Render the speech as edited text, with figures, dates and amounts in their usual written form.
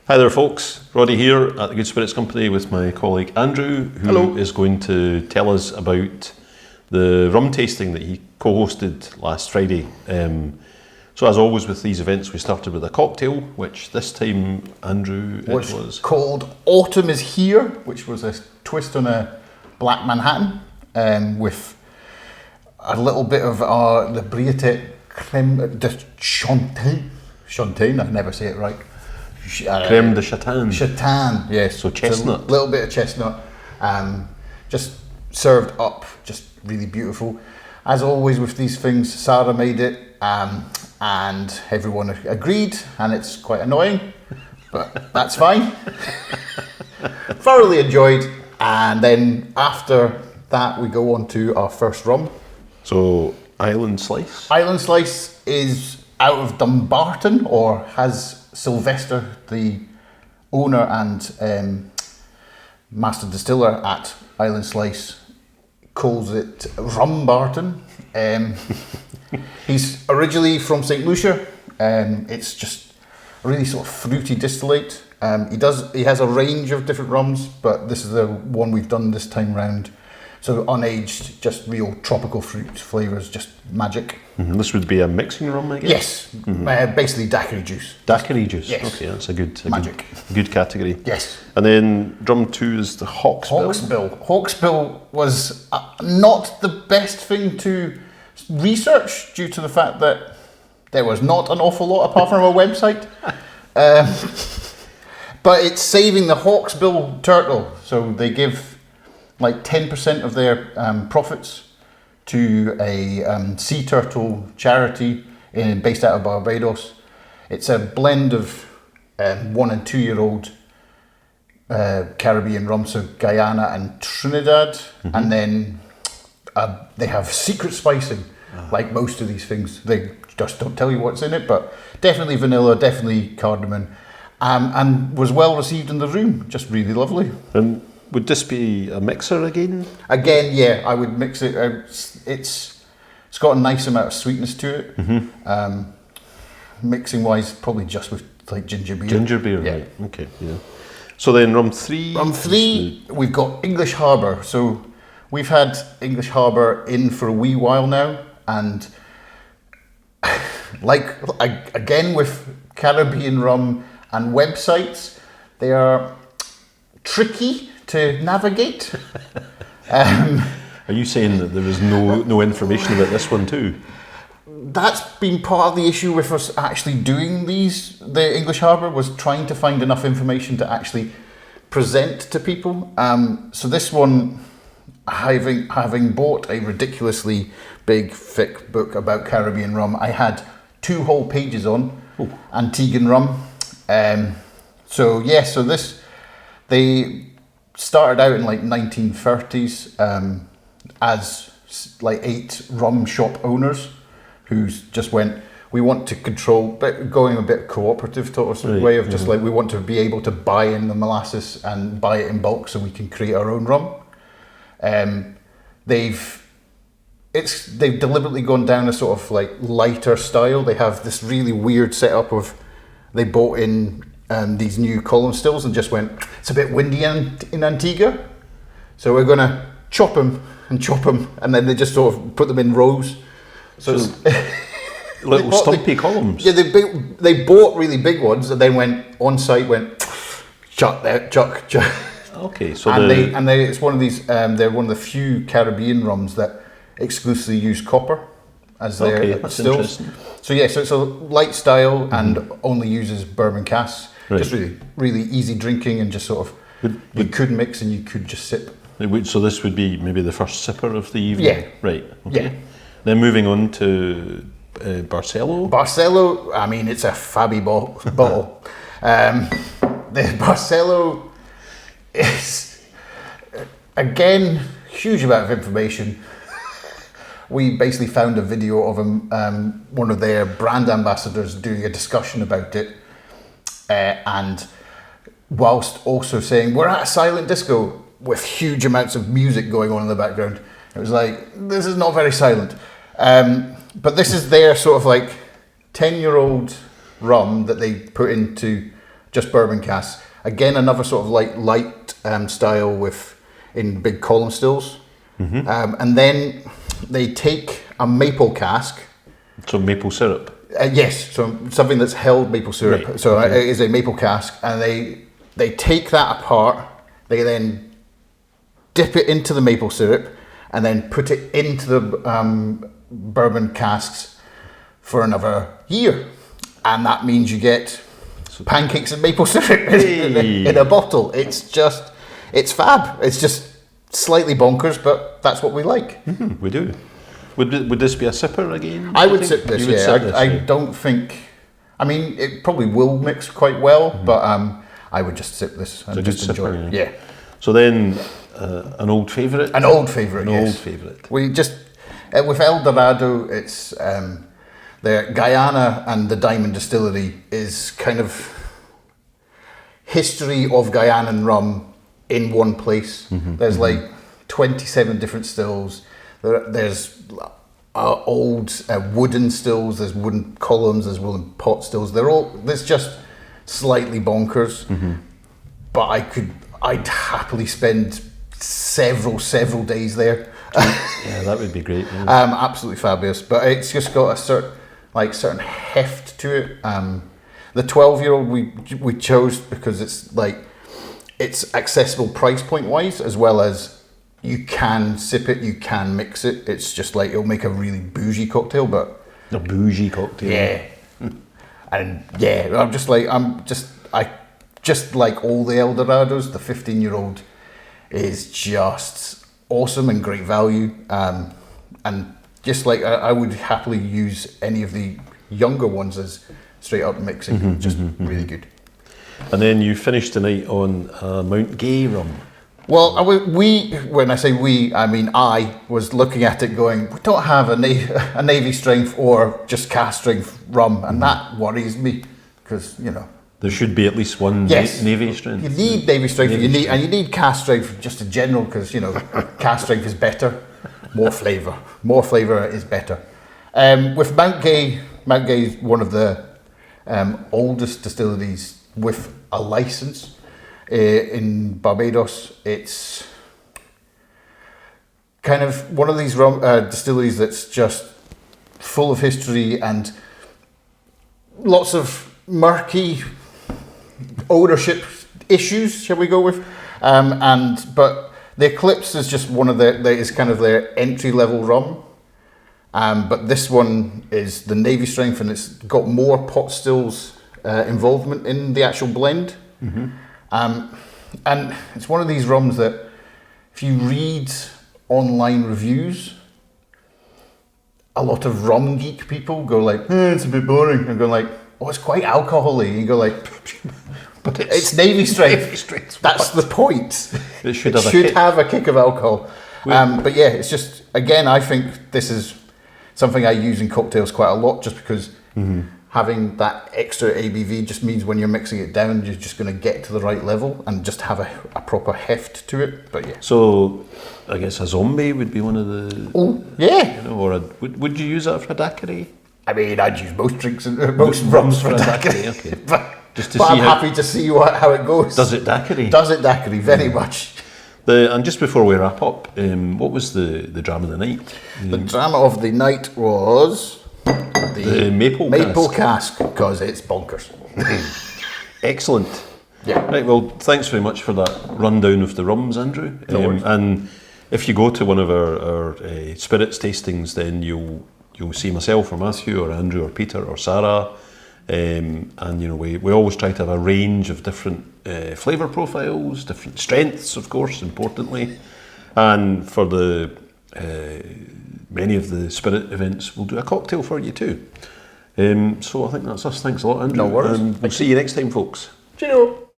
Hi there folks, Roddy here at the Good Spirits Company with my colleague Andrew, who is going to tell us about the rum tasting that he co-hosted last Friday. So as always with these events, we started with a cocktail, which this time, Andrew, it was called Autumn is Here, which was a twist on a Black Manhattan with a little bit of the Briottet Crème de Châtaigne, I never say it right. Crème de Châtaigne. Châtaigne, yes. So chestnut. A little bit of chestnut. Just served up, just really beautiful. As always with these things, Sarah made it and everyone agreed, and it's quite annoying, but that's fine. Thoroughly enjoyed, and then after that we go on to our first rum. So Island Slice? Island Slice is out of Dumbarton, or has Sylvester, the owner and master distiller at Island Slice, calls it Rum Barton. He's originally from St. Lucia. It's just a really sort of fruity distillate. He has a range of different rums, but this is the one we've done this time round. So unaged, just real tropical fruit flavours, just magic. Mm-hmm. This would be a mixing rum, I guess? Yes, basically daiquiri juice. Daiquiri juice, yes. Okay, that's a good category. Yes. And then drum 2 is the Hawksbill. Hawksbill was not the best thing to research due to the fact that there was not an awful lot apart from a website. But it's saving the Hawksbill turtle, so they give like 10% of their profits to a sea turtle charity based out of Barbados. It's a blend of 1 and 2 year old Caribbean rum, so Guyana and Trinidad, and then they have secret spicing, like most of these things. They just don't tell you what's in it, but definitely vanilla, definitely cardamom, and was well received in the room. Just really lovely. And would this be a mixer again? Again, yeah, I would mix it. It's got a nice amount of sweetness to it. Mm-hmm. Mixing wise, probably just with like ginger beer. Ginger beer, yeah. Right? Okay, yeah. So then rum 3. Rum 3, we've got English Harbour. So we've had English Harbour in for a wee while now, and like again with Caribbean rum and websites, they are tricky to navigate. Are you saying that there was no information about this one too? That's been part of the issue with us actually doing these. The English Harbour was trying to find enough information to actually present to people. So this one, having bought a ridiculously big, thick book about Caribbean rum, I had 2 whole pages on Antiguan rum. So this, they started out in like 1930s as like 8 rum shop owners who just went, we want to control, but going a bit cooperative sort of way of just like, we want to be able to buy in the molasses and buy it in bulk so we can create our own rum. They've deliberately gone down a sort of like lighter style. They have this really weird setup of, they bought in these new column stills and just went, it's a bit windy in Antigua, so we're going to chop them, and then they just sort of put them in rows. So little stumpy columns. Yeah, they bought really big ones and then went on site, chuck. Okay, so it's one of these. They're one of the few Caribbean rums that exclusively use copper as their stills. So yeah, so it's a light style and only uses bourbon casks. Right. Just really, really easy drinking, and just sort of you could mix and you could just sip. So this would be maybe the first sipper of the evening. Yeah. Right. Okay. Yeah. Then moving on to Barcelo. Barcelo, I mean, it's a fabby bottle. The Barcelo is again huge amount of information. We basically found a video of one of their brand ambassadors doing a discussion about it. And whilst also saying, we're at a silent disco with huge amounts of music going on in the background. It was like, this is not very silent. But this is their sort of like 10-year-old rum that they put into just bourbon casks. Again, another sort of light style in big column stills. And then they take a maple cask. So maple syrup. Yes, so something that's held maple syrup. Right. So it is a maple cask, and they take that apart. They then dip it into the maple syrup, and then put it into the bourbon casks for another year, and that means you get pancakes and maple syrup in a bottle. It's fab. It's just slightly bonkers, but that's what we like. We do. Would this be a sipper again? I would sip this. I don't think. I mean, it probably will mix quite well, but I would just sip this and just enjoy it. Yeah. So then, an old favourite. An old favourite. Old favourite. We just with El Dorado, it's the Guyana and the Diamond Distillery is kind of history of Guyanan rum in one place. There's like 27 different stills. There's old wooden stills. There's wooden columns. There's wooden pot stills. There's just slightly bonkers. But I'd happily spend several days there. Yeah, that would be great. Yeah. Absolutely fabulous. But it's just got a certain heft to it. The 12-year-old we chose because it's accessible price point wise, as well as you can sip it, you can mix it. It's just like it'll make a really bougie cocktail, but a bougie cocktail. Yeah. And yeah, I just like all the El Dorados. The 15-year-old is just awesome and great value. And just like I would happily use any of the younger ones as straight up mixing, just really good. And then you finished the night on Mount Gay rum. Well, when I say we, I mean I was looking at it going, we don't have a Navy strength or just cask strength rum, and that worries me because there should be at least one Navy strength. You need Navy strength, you need cask strength just in general because cask strength is better, more flavour. More flavour is better. With Mount Gay is one of the oldest distilleries with a license. In Barbados, it's kind of one of these distilleries that's just full of history and lots of murky ownership issues, shall we go with? But the Eclipse is just one of is kind of their entry level rum. But this one is the Navy strength, and it's got more pot stills involvement in the actual blend. And it's one of these rums that if you read online reviews, a lot of rum geek people go like, it's a bit boring, and go like, oh, it's quite alcohol-y. You go like, but it's Navy strength. That's the point. It should have a kick of alcohol. But yeah, it's just, again, I think this is something I use in cocktails quite a lot, just because having that extra ABV just means when you're mixing it down, you're just going to get to the right level and just have a proper heft to it. But yeah. So I guess a zombie would be one of the. Oh yeah. Or would you use that for a daiquiri? I mean, I'd use most drinks and most rums for a daiquiri. Okay. but just I'm happy to see how it goes. Does it daiquiri? Does it daiquiri? Very much. And just before we wrap up, what was the drama of the night? The drama of the night was the maple cask, because it's bonkers. Excellent. Yeah. Right. Well, thanks very much for that rundown of the rums, Andrew. And if you go to one of our spirits tastings, then you'll see myself or Matthew or Andrew or Peter or Sarah, and we always try to have a range of different flavour profiles, different strengths, of course, importantly, and for the many of the spirit events, we'll do a cocktail for you too. So I think that's us. Thanks a lot, Andrew. No worries. We'll see you next time, folks. Cheerio.